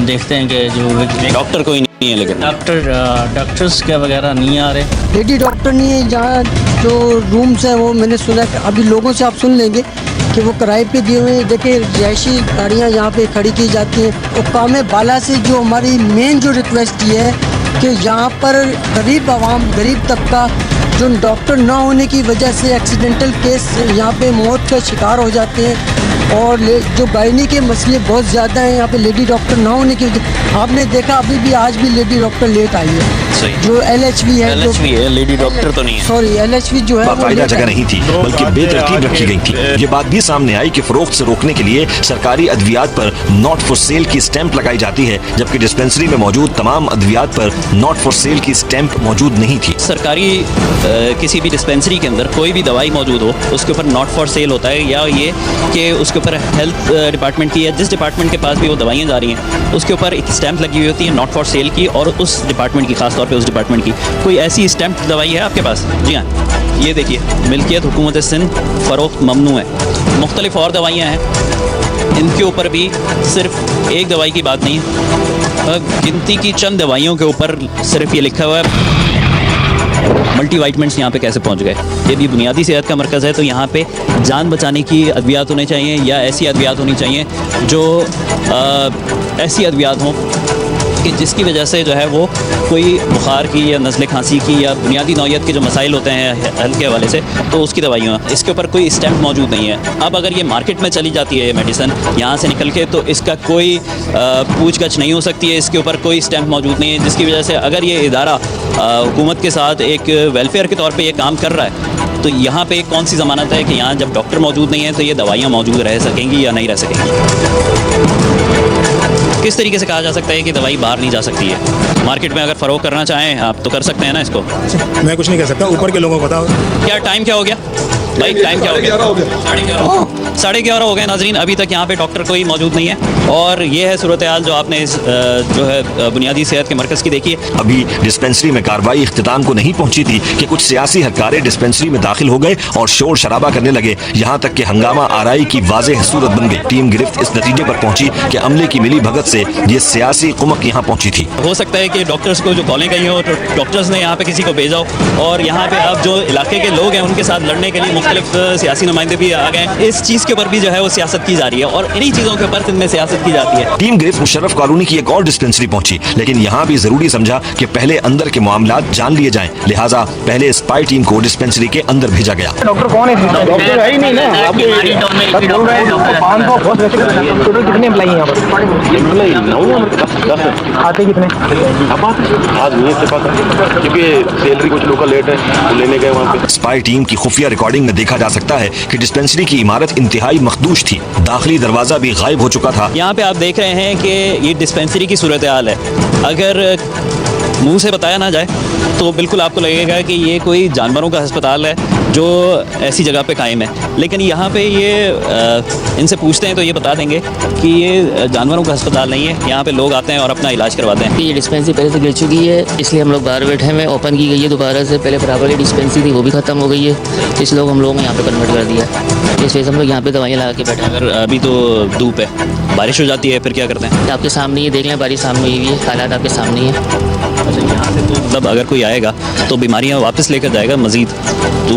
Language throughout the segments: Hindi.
देखते हैं कि जो डॉक्टर कोई नहीं है, लेकिन डॉक्टर्स क्या वगैरह नहीं आ रहे। लेडी डॉक्टर नहीं है। जहाँ जो रूम्स हैं वो मैंने सुना है, अभी लोगों से आप सुन लेंगे कि वो किराए पे दिए हुए हैं। देखिए रिहायशी गाड़ियाँ यहाँ पे खड़ी की जाती हैं। और काम बाला से जो हमारी मेन जो रिक्वेस्ट ये है कि यहाँ पर गरीब आवाम, गरीब तबका जो डॉक्टर ना होने की वजह से एक्सीडेंटल केस यहाँ पे मौत का शिकार हो जाते हैं। और जो गायनी के मसले बहुत ज़्यादा हैं यहाँ पे लेडी डॉक्टर ना होने की वजह। आपने देखा अभी भी आज भी लेडी डॉक्टर लेट आई है। सही। जो LHV है, LHV है, लेडी डॉक्टर तो नहीं है। सॉरी LHV जो है वो बाकायदा लेट जगह आई। नहीं थी, बल्कि बेतरतीब रखी गई थी। ये बात भी सामने आई कि फरोख्त से रोकने के लिए सरकारी अद्वियात पर नॉट फॉर सेल की स्टैंप लगाई जाती है, जबकि डिस्पेंसरी में मौजूद तमाम अद्वियात पर नॉट फॉर सेल की स्टैंप मौजूद नहीं थी। सरकारी किसी भी डिस्पेंसरी के अंदर कोई भी दवाई मौजूद हो, उसके ऊपर नॉट फॉर सेल होता है, या ये कि उसके ऊपर हेल्थ डिपार्टमेंट की या जिस डिपार्टमेंट के पास भी वो दवाइयाँ जा रही हैं उसके ऊपर एक स्टैंप लगी हुई होती है नॉट फॉर सेल की, और उस डिपार्टमेंट की, खास तौर पे उस डिपार्टमेंट की। कोई ऐसी स्टैंप दवाई है आपके पास? जी हाँ, ये देखिए, मिल्कियत हुकूमत सिंध, फ़रोख्त ममनू है। मुख्तलिफ और दवाइयाँ हैं, इनके ऊपर भी सिर्फ एक दवाई की बात नहीं है, गिनती की चंद दवाइयों के ऊपर सिर्फ ये लिखा हुआ है मल्टीवाइटमेंट्स यहाँ पे कैसे पहुँच गए। ये भी बुनियादी सेहत का मरकज़ है, तो यहाँ पे जान बचाने की अद्वियात होने चाहिए, या ऐसी अद्वियात होनी चाहिए जो ऐसी अद्वियात हों कि जिसकी वजह से जो है वो कोई बुखार की या नज़ले खांसी की या बुनियादी नौइयत के जो मसाइल होते हैं हेल्थ के हवाले से, तो उसकी दवाइयाँ, इसके ऊपर कोई स्टैम्प मौजूद नहीं है। अब अगर ये मार्केट में चली जाती है ये मेडिसन यहाँ से निकल के, तो इसका कोई पूछ गछ नहीं हो सकती है, इसके ऊपर कोई स्टैम्प मौजूद नहीं है, जिसकी वजह से अगर ये इदारा हुकूमत के साथ एक वेलफेयर के तौर पर ये काम कर रहा है, तो यहाँ पे कौन सी ज़मानत है कि यहाँ जब डॉक्टर मौजूद नहीं है तो ये दवाइयाँ मौजूद रह सकेंगी या नहीं रह सकेंगी। किस तरीके से कहा जा सकता है कि दवाई बाहर नहीं जा सकती है? मार्केट में अगर फ़रोग करना चाहें आप तो कर सकते हैं ना इसको। मैं कुछ नहीं कह सकता, ऊपर के लोगों को बताओ। क्या टाइम क्या हो गया भाई? टाइम क्या हो गया? 11:30 हो गए नाजरीन। अभी तक यहाँ पे डॉक्टर कोई मौजूद नहीं है, और ये है सूरत हाल जो आपने इस जो है बुनियादी सेहत के मरकज़ की देखी है। अभी डिस्पेंसरी में कार्रवाई इख्तिताम को नहीं पहुंची थी कि कुछ सियासी हलकारे डिस्पेंसरी में दाखिल हो गए और शोर शराबा करने लगे, यहाँ तक कि हंगामा आराई की वाज़ेह सूरत बन गई। टीम गिरफ्त इस नतीजे पर पहुंची कि अमले की मिली भगत से ये सियासी कुमक यहाँ पहुंची थी। हो सकता है कि डॉक्टर्स को जो कॉलें गई हो, तो डॉक्टर्स ने यहाँ पे किसी को भेजा हो, और यहाँ पे अब जो इलाके के लोग हैं उनके साथ लड़ने के लिए मुख्तलिफ सियासी नुमाइंदे भी आ गए। इस चीज़ के ऊपर भी जो है वो सियासत की जा रही है, और इन्हीं चीज़ों के ऊपर इनमें सियासत की जाती है। टीम गिरफ्त मुशर्रफ कॉलोनी की एक और डिस्पेंसरी पहुंची, लेकिन यहाँ भी जरूरी समझा कि पहले अंदर के मामलात जान लिए जाएं, लिहाजा पहले स्पाई टीम को डिस्पेंसरी के अंदर भेजा गया। डॉक्टर कौन है? डॉक्टर है ही नहीं ना। आप बोल रहे हैं 500 टोटल कितने एम्प्लॉई हैं यहाँ पर? आते कितने? आज नहीं से पता, क्योंकि सैलरी कुछ लोग लेट है लेने गए वहाँ पे। स्पाई टीम की खुफिया रिकॉर्डिंग में देखा जा सकता है कि डिस्पेंसरी की इमारत इंतहाई मखदूश थी, दाखिली दरवाजा भी गायब हो चुका था। यहाँ पे आप देख रहे हैं कि ये डिस्पेंसरी की सूरत हाल है। अगर मुंह से बताया ना जाए तो बिल्कुल आपको लगेगा कि ये कोई जानवरों का अस्पताल है जो ऐसी जगह पे कायम है, लेकिन यहाँ पे ये इनसे पूछते हैं तो ये बता देंगे कि ये जानवरों का अस्पताल नहीं है। यहाँ पे लोग आते हैं और अपना इलाज करवाते हैं। ये डिस्पेंसरी पहले से गिर चुकी है, इसलिए हम लोग बाहर बैठे हैं। ओपन की गई है दोबारा से, पहले बराबर की डिस्पेंसरी थी वो भी ख़त्म हो गई है, इसलिए हम लोग यहाँ पे कन्वर्ट कर दिया। इस वजह से हम लोग यहाँ पे दवाइयाँ लगा के बैठे हैं। अगर अभी तो धूप है, बारिश हो जाती है, फिर क्या करते हैं? आपके सामने ये देख लें, बारिश सामने हुई है, हालात आपके सामने ही है। अच्छा, यहाँ से तो मतलब अगर कोई आएगा तो बीमारियाँ वापस लेकर जाएगा मजीद, तो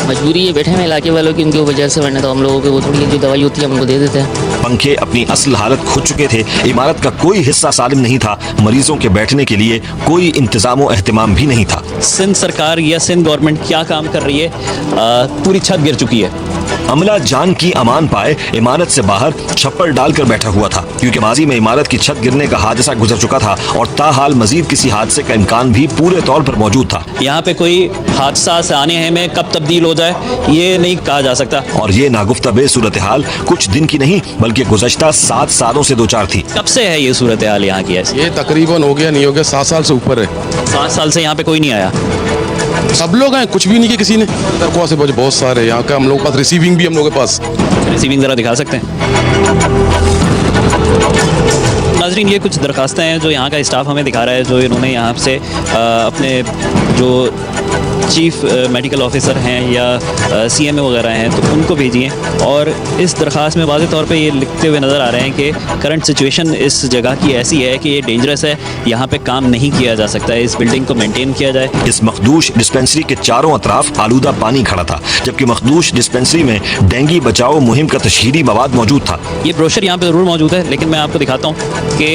मजबूरी है बैठे हैं इलाके वालों की, उनकी वजह से, वरना तो हम लोगों के वो थोड़ी जो दवाई होती है हम उनको दे देते हैं। पंखे अपनी असल हालत खो चुके थे, इमारत का कोई हिस्सा सालिम नहीं था, मरीजों के बैठने के लिए कोई इंतजाम और एहतमाम भी नहीं था। सिंध सरकार या सिंध गवर्नमेंट क्या काम कर रही है? पूरी छत गिर चुकी है। अमला जान की अमान पाए इमारत से बाहर छप्पर डालकर बैठा हुआ था, क्योंकि माजी में इमारत की छत गिरने का हादसा गुजर चुका था और ताहाल मजीद किसी हादसे का इम्कान भी पूरे तौर पर मौजूद था। यहाँ पे कोई हादसा आने हैं में कब तब्दील हो जाए ये नहीं कहा जा सकता, और ये नागुफ्ता सूरत हाल कुछ दिन की नहीं बल्कि गुज़श्ता 7 सालों से दो चार थी। कब से है ये सूरत हाल यहाँ की? ऐसी ये तकरीबन हो गया, नहीं हो गया, 7 साल से ऊपर है। 7 साल से यहाँ पे कोई नहीं आया? सब लोग हैं, कुछ भी नहीं किया किसी ने। दरख्वा से बहुत सारे यहाँ का, हम लोग के पास रिसीविंग भी हम लोग के पास। रिसीविंग ज़रा दिखा सकते हैं? नाजरीन, ये कुछ दरखास्तें हैं जो यहाँ का स्टाफ हमें दिखा रहा है, जो इन्होंने यहाँ से अपने जो चीफ मेडिकल ऑफिसर हैं या CMA वगैरह हैं, तो उनको भेजिए। और इस दरख्वास्त में वाज़ेह तौर पे ये लिखते हुए नज़र आ रहे हैं कि करंट सिचुएशन इस जगह की ऐसी है कि ये डेंजरस है, यहाँ पे काम नहीं किया जा सकता है, इस बिल्डिंग को मेंटेन किया जाए। इस मखदूश डिस्पेंसरी के चारों अतराफ आलूदा पानी खड़ा था, जबकि मखदूश डिस्पेंसरी में डेंगू बचाओ मुहिम का तशहीरी मवाद मौजूद था। ये ब्रोशर यहाँ पे ज़रूर मौजूद है, लेकिन मैं आपको दिखाता हूँ कि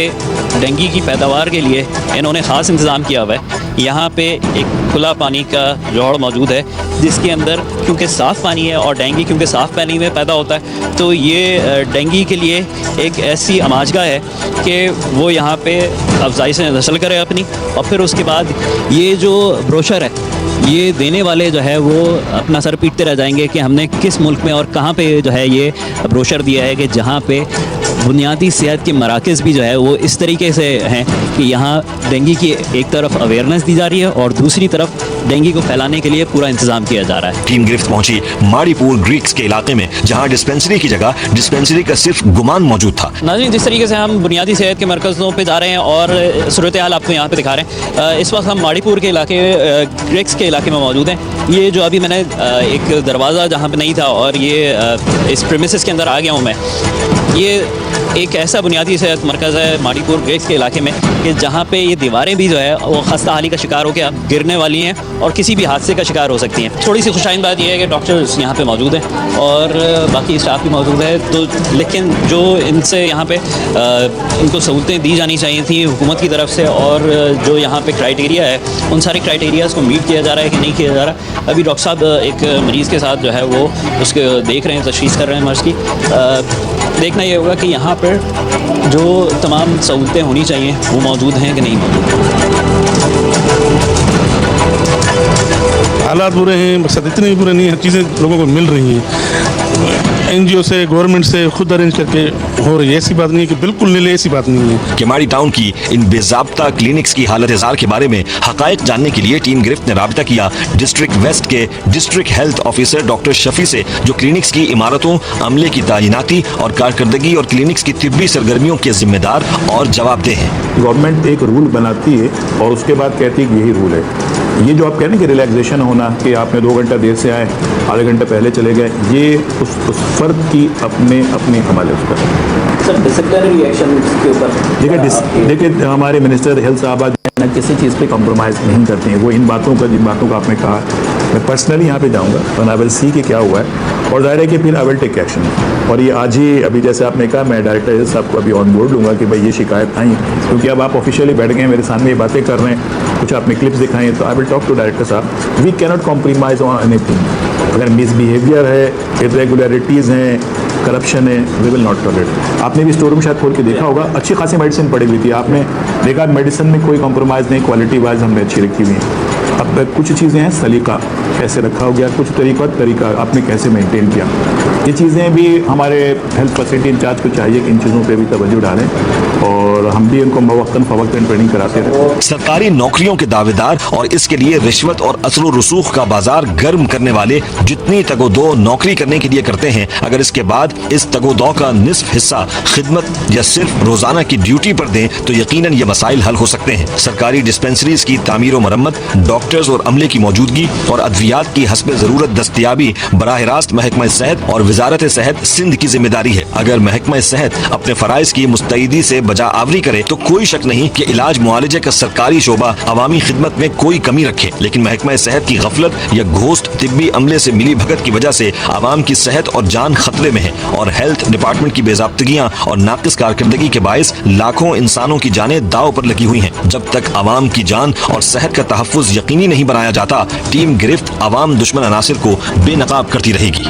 डेंगू की पैदावार के लिए इन्होंने ख़ास इंतज़ाम किया हुआ है। यहाँ पे एक खुला पानी का जोड़ मौजूद है, जिसके अंदर क्योंकि साफ़ पानी है और डेंगू क्योंकि साफ़ पानी में पैदा होता है, तो ये डेंगू के लिए एक ऐसी अमाजगाह है कि वो यहाँ पे अफजाइश नस्ल करे अपनी। और फिर उसके बाद ये जो ब्रोशर है, ये देने वाले जो है वो अपना सर पीटते रह जाएंगे कि हमने किस मुल्क में और कहाँ पे जो है ये ब्रोशर दिया है कि जहाँ पे बुनियादी सेहत के मराकज़ भी जो है वो इस तरीके से हैं कि यहाँ डेंगू की एक तरफ अवेयरनेस दी जा रही है और दूसरी तरफ डेंगू को फैलाने के लिए पूरा इंतजाम किया जा रहा है। टीम गिरफ्त पहुंची माड़ीपुर ग्रीक्स के इलाके में, जहां डिस्पेंसरी की जगह डिस्पेंसरी का सिर्फ गुमान मौजूद था। नाज़रीन, जिस तरीके से हम बुनियादी सेहत के मरकज़ों पे जा रहे हैं और सूरत हाल आपको यहाँ पे दिखा रहे हैं, इस वक्त हम माड़ीपुर के इलाके ग्रीक्स के इलाके में मौजूद हैं। ये जो अभी मैंने एक दरवाज़ा जहाँ पे नहीं था और ये इस प्रीमिसेस के अंदर आ गया हूँ मैं, ये एक ऐसा बुनियादी सेहत मरकज़ है माड़ीपुर ग्रीक्स के इलाके में कि जहाँ पे ये दीवारें भी जो है वो खस्ता हाली का शिकार होकर अब गिरने वाली हैं और किसी भी हादसे का शिकार हो सकती हैं। थोड़ी सी खुशाइन बात यह है कि डॉक्टर्स यहाँ पे मौजूद हैं और बाकी स्टाफ भी मौजूद है, तो लेकिन जो इनसे यहाँ पे इनको सहूलतें दी जानी चाहिए थी हुकूमत की तरफ से, और जो यहाँ पे क्राइटेरिया है उन सारे क्राइटेरियाज़ को मीट किया जा रहा है कि नहीं किया जा रहा। अभी डॉक्टर साहब एक मरीज़ के साथ जो है वो उसके देख रहे हैं, तशख़ीस कर रहे हैं मर्ज़ की। देखना ये होगा कि यहाँ पर जो तमाम सहूलतें होनी चाहिए वो मौजूद हैं कि नहीं मौजूद। हालात बुरे हैं, मकसद इतने भी बुरे नहीं है, चीज़ें लोगों को मिल रही हैं NGO से, गवर्नमेंट से खुद अरेंज करके हो रही है। ऐसी बात नहीं है कि बिल्कुल नहीं, ऐसी बात नहीं है। केमाड़ी टाउन की इन बेज़ाब्ता क्लिनिक्स की हालत जार के बारे में हकायक जानने के लिए टीम गिरफ्त ने राबिता किया डिस्ट्रिक्ट वेस्ट के district health officer doctor Shafi से, जो क्लिनिक्स की इमारतों, अमले की तैनाती और कारकर्दगी और क्लिनिक्स की तिब्बी सरगर्मियों के जिम्मेदार और जवाबदेह हैं। गवर्नमेंट एक रूल बनाती है और उसके बाद कहती है कि यही रूल है। ये जो आप कह रहे हैं कि रिलैक्सेशन होना, कि आपने 2 घंटा देर से आए, आधे घंटे पहले चले गए, ये उस फर्द की अपने हवाले उसका। सर, डिसिप्लिनरी रिएक्शन के ऊपर देखिए हमारे मिनिस्टर हेल्थ साहब किसी चीज़ पे कॉम्प्रोमाइज़ नहीं करते हैं। वो इन बातों का, जिन बातों का आपने कहा, मैं पर्सनली यहाँ पे जाऊँगा और आई विल सी कि क्या हुआ है, और जाहिर है कि फिर आई विल टेक एक्शन। और ये आज ही अभी जैसे आपने कहा, मैं डायरेक्टर हेल्थ साहब को अभी ऑन बोर्ड लूँगा कि भाई ये शिकायत आई, क्योंकि अब आप ऑफिशियली बैठ गए मेरे सामने, ये बातें कर रहे हैं, कुछ आपने क्लिप्स दिखाई हैं, तो I will talk to director साहब। We cannot compromise on anything. अगर मिसबिहेवियर है, इरेगुलरिटीज़ हैं, करप्शन है, वी विल नॉट टॉलरेट। आपने भी स्टोर रूम शायद खोल के देखा होगा, अच्छी खासी मेडिसिन पड़ी हुई थी, आपने देखा मेडिसिन में कोई कॉम्प्रोमाइज़ नहीं, क्वालिटी वाइज हमने अच्छी रखी हुई है। अब कुछ चीज़ें हैं, सलीका कैसे रखा हो गया, कुछ तरीका आपने कैसे मेंटेन किया, ये चीज़ें भी हमारे हेल्थ फैसिलिटी इंचार्ज को चाहिए कि इन चीज़ों पे भी तवज्जो डालें, और हम भी उनको वक्तन ट्रेनिंग कराते रहे। सरकारी नौकरियों के दावेदार और इसके लिए रिश्वत और असर रसूख का बाजार गर्म करने वाले जितनी तगोदो नौकरी करने के लिए करते हैं, अगर इसके बाद इस तगोदो का निस्फ हिस्सा खिदमत या सिर्फ रोजाना की ड्यूटी पर दें तो यकीनन ये मसाइल हल हो सकते हैं। सरकारी डिस्पेंसरीज की तामीर व मरम्मत, डॉक्टर्स और अमले की मौजूदगी और अद्वियात की हस्ब जरूरत दस्तयाबी बराह रास्त महकमा सेहत और वजारत सेहत सिंध की जिम्मेदारी है। अगर महकमा सेहत अपने फराइज की मुस्तैदी से बजा आवरी करे तो कोई शक नहीं कि इलाज मुआलजे का सरकारी शोबा अवामी खिदमत में कोई कमी रखे, लेकिन महकमा सेहत की गफलत या घोस्ट तिब्बी अमले से मिली भगत की वजह से आवाम की सेहत और जान खतरे में है, और हेल्थ डिपार्टमेंट की बेजाब्तगियां और नाकिस कारकर्दगी के बायस लाखों इंसानों की जानें दाव पर लगी हुई हैं। जब तक आवाम की जान और सेहत का तहफ्फुज यकीनी नहीं बनाया जाता, टीम गिरफ्त आवाम दुश्मन अनासिर को बेनकाब करती रहेगी।